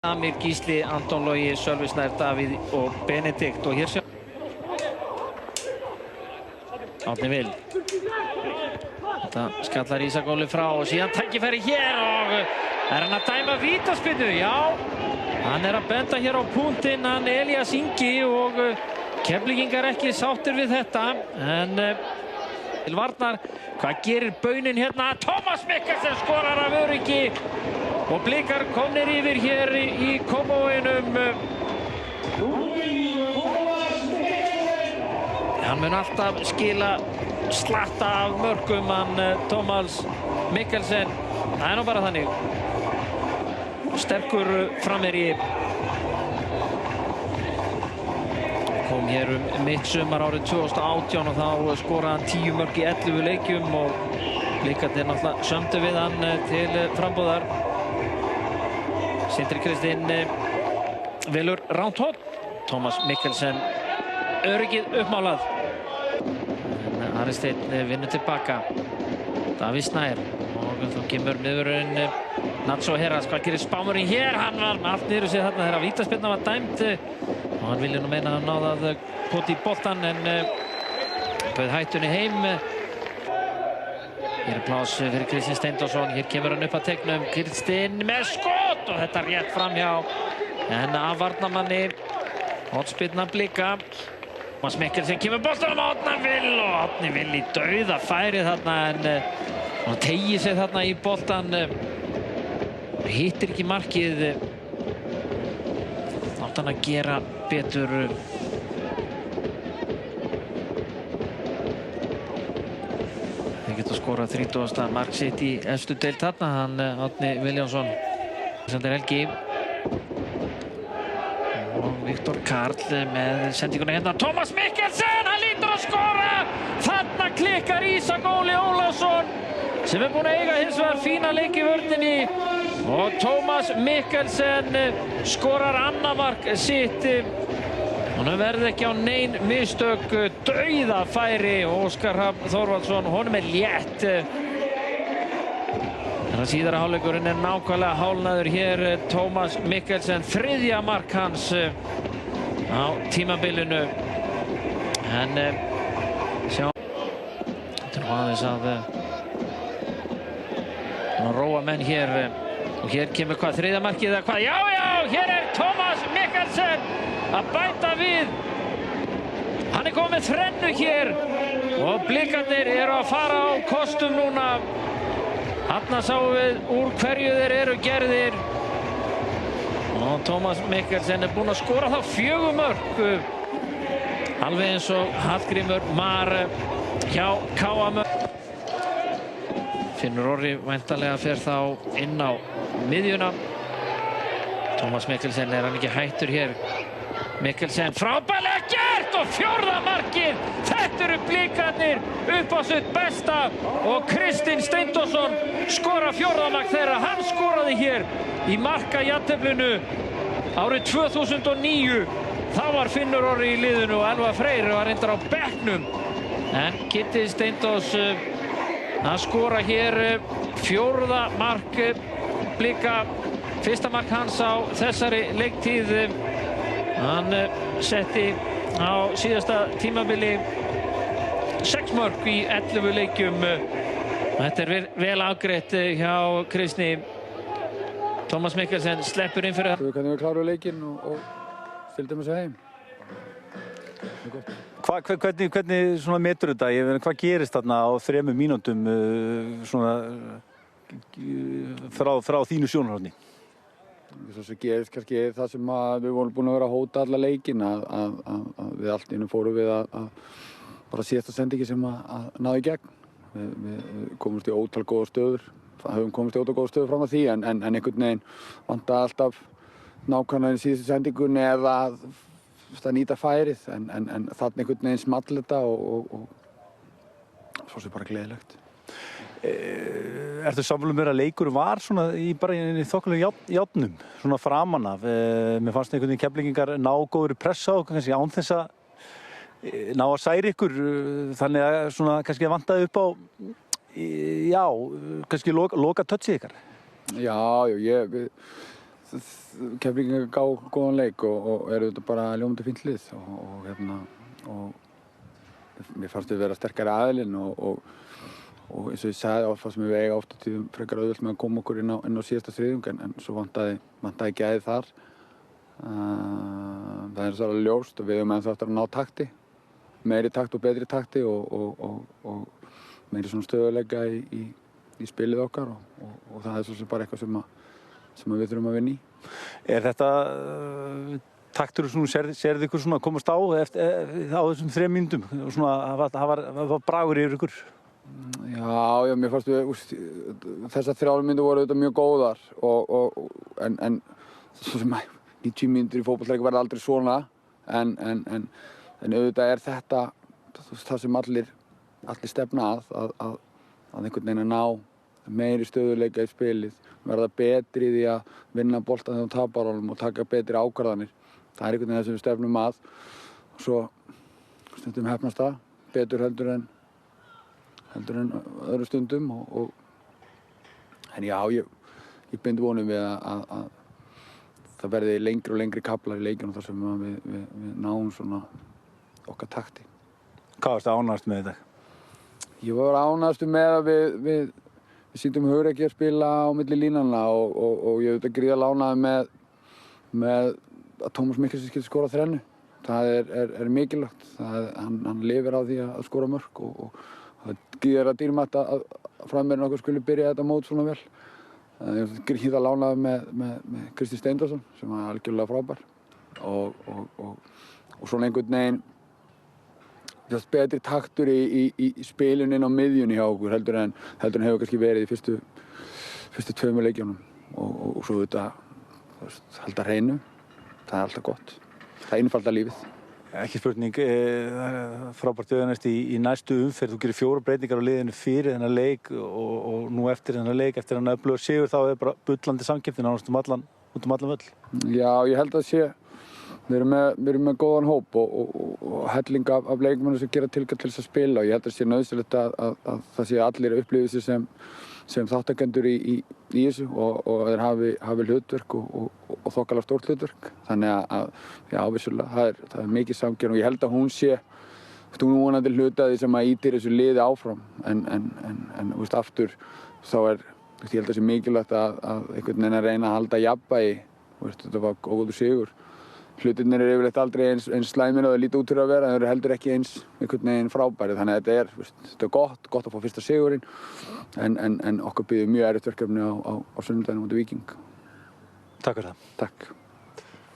Amir, Gísli, Anton Logi, Sölvi Snær, Davíð og Benedikt og hér sjá Árni Vil. Þetta skallar Ísak Óli frá og síðan tækifæri hér og hann að dæma vítaspyrnu? Já, hann að benda hér á punktinn, hann Elías Ingi og Keflvíkingar ekki sáttir við þetta en til varnar, hvað gerir baunin hérna? Tómas Mikkelsen skorar af öryggi og Blikar komnir yfir hér í Kópavoginum. Hann mun alltaf skila slatta af mörkum, hann Tómas Mikkelsen. Það nú bara þannig. Sterkur framherji. Kom hér mitt sumar árið 2018 og þá skoraði hann 10 mörk í 11 leikjum og Blikarnir náttúrulega sömdu við hann til frambúðar. Sindri Kristinn velur rangt horn. Tómas Mikkelsen öryggið uppmálað. Ari Steinn vinnur tilbaka. Davíð Snær og þá kemur miðvörðurinn Nacho Heras. Hvað gerir spámurinn hér? Hann var allt niður sig þarna þegar vítaspyrna var dæmd og hann vilja nú meina að hann náði að pota í boltan en bauð hættunni heim. Hér pláss fyrir Kristinn Steindórsson. Hér kemur hann upp að teiknum. Kristinn með skot og þetta rétt framhjá en af varnarmanni. Hornspyrna Blika. Tómas Mikkelsen kemur boltanum á Árna Vil og Árni Vil í dauða færi þarna en hann teygir sig þarna í boltan. Hittir ekki markið. Átt hann að gera betur. Þeir geta skorað 30. mark sitt í efstu deild þarna, hann Árni Viljánsson. Sander Helgi og Viktor Karl með sendinguna hérna. Tómas Mikkelsen, hann lítur að skora! Þarna klikkar Ísak Óli Ólafsson sem búinn að eiga hins vegar fína leik í vörninni og Tómas Mikkelsen skorar annað mark sitt. Honum verði ekki á nein mistök, dauða færi og Óskar Hrafn Þorvaldsson, honum létt. En að síðara hálfleikurinn nákvæmlega hálnaður hér. Tómas Mikkelsen, 3. mark hans á tímabilinu. En sjá, þetta aðeins að róa menn hér og hér kemur hvað, 3. markið eða hvað? Já, hér Tómas Mikkelsen að bæta við. Hann komið með þrennu hér og Blikarnir eru að fara á kostum núna. Þarna sáum við úr hverju þeir eru gerðir og Tómas Mikkelsen búinn að skora þá 4 mörk. Alveg eins og Hallgrímur Mar hjá KM. Finnur Orri væntanlega fer þá inn á miðjuna. Tómas Mikkelsen hann ekki hættur hér. Mikkelsen frábærlega gert og 4. markið. Þetta eru Blikarnir upp á sitt besta og Kristinn Steindórsson skora 4. mark þeirra. Hann skoraði hér í markajafnteflinu árið 2009. Þá var Finnur Orri í liðinu og Elvar Freyr var reyndar á bekknum. En Kitti Steindórs að skora hér 4. mark Blika. 1. mark hans á þessari leiktíð. Hann setti á síðasta tímabili 6 mörk í 11 leikjum. Þetta vel afgreitt hjá Kristni. Tómas Mikkelsen sleppur inn fyrir það. Hvernig við klárum leikinn og stildum þessu heim. Hvernig svona metur þetta? Hvað gerist þarna á 3 mínútum svona frá þínu sjónarhorni? Svo sem gerist kannski það sem við vorum búin að vera að hóta alla leikinn að við allt innum fórum við að bara síðasta sendingi sem að náði í gegn. Við komumst í ótal góða stöður, höfum komist í ótal góða stöður fram að því en einhvern veginn vantaði alltaf nákvæmlega í síðustu sendingunni eða að nýta færið en þarna einhvern veginn small þetta og svo sem bara gleðilegt. Ertu sammála mér að leikur var svona bara í þokkalegum járnum, svona framan af? Mér fannst einhvern veginn Keflvíkingar ná góðri pressa og kannski án þess að ná að særa ykkur, þannig að svona kannski vantaði upp á, já, kannski loka touchið ykkar. Já, Keflvíkingar gá góðan leik og eru þetta bara ljómandi fínt lið og mér fannst við vera sterkari aðilinn og eins og ég sagði fannst mér við eiga oft á tíðum frekar auðvelt með að koma okkur inn á síðasta þriðjung en svo vantaði gæði þar. Það er svo alveg ljóst og við höfum ennþá eftir að ná takti, meiri takt og betri takti og meiri svona stöðuleika í spilið okkar og það er svo sem bara eitthvað sem við þurfum að vinna í. Er þetta taktur sem þú sérðu ykkur svona að komast á þessum 3 mínútum og svona það var bragur yfir ykkur? Já, mér fannst þessar 3 mínútur voru auðvitað mjög góðar en svo sem 90 mínútur í fótboltaleik verða aldrei svona en auðvitað er þetta það sem allir stefna að einhvern veginn að ná meiri stöðuleika í spilið, verða betri í því að vinna boltann þegar þú tapar honum og taka betri ákvarðanir. Það er einhvern veginn það sem við stefnum að og svo stundum heppnast það betur heldur en öðrum stundum en já, ég bind vonum við að það verði lengri og lengri kaflar í leikjunum þar sem við náum svona okkar takti. Hvað varstu ánægðastur með þetta? Ég var ánægðastur með að við sýndum hugrekki að spila á milli línanna og ég auðvitað gríðarlega ánægður með að Tómas Mikkelsen skyldi skora 3. Það er mikilvægt. Hann lifir á því að skora mörk og það er gríðarlega dýrmætt að framherinn okkar skuli byrja þetta mót svona vel. Ég er gríðarlega ánægður með Kristi Steindorsson sem var algjörlega frábær og svona einhvern veginn betri taktur í spiluninn á miðjunni hjá okkur heldur en hefur kannski verið í fyrstu 2 leikjunum og svo halda hreinu, það er alltaf gott. Það einfaldar lífið. Ekki spurning, það er frábært auðvitað í næstu umferð. Þú gerir 4 breytingar á liðinu fyrir þennan leik og nú eftir þennan leik, eftir þennan öfluga sigur þá er bara bullandi samkeppni nánast út allan völl. Já, ég held að sé við erum með góðan hóp og helling af leikmönnum sem gera tilkall til þess að spila og ég held að sé nauðsynlegt að það sé allir upplifi sig sem þátttakendur í þessu og þeir hafi hlutverk og þokkalega stórt hlutverk. Þannig að já, vissulega, það er mikið samkeppni og ég held að hún sé vonandi hluti af því sem að ýtir þessu liði áfram en aftur þá ég held að sé mikilvægt að einhvern veginn að reyna að halda jafnvægi. Þetta var góður sigur. Hlutirnir eru yfirleitt aldrei eins slæmir og það líta út fyrir að vera en þeir eru heldur ekki eins einhvern veginn frábæri. Þannig að þetta er gott að fá fyrsta sigurinn en okkur býður mjög erfitt verkefni á sunnudaginn á móti Víking. Takk fyrir það. Takk.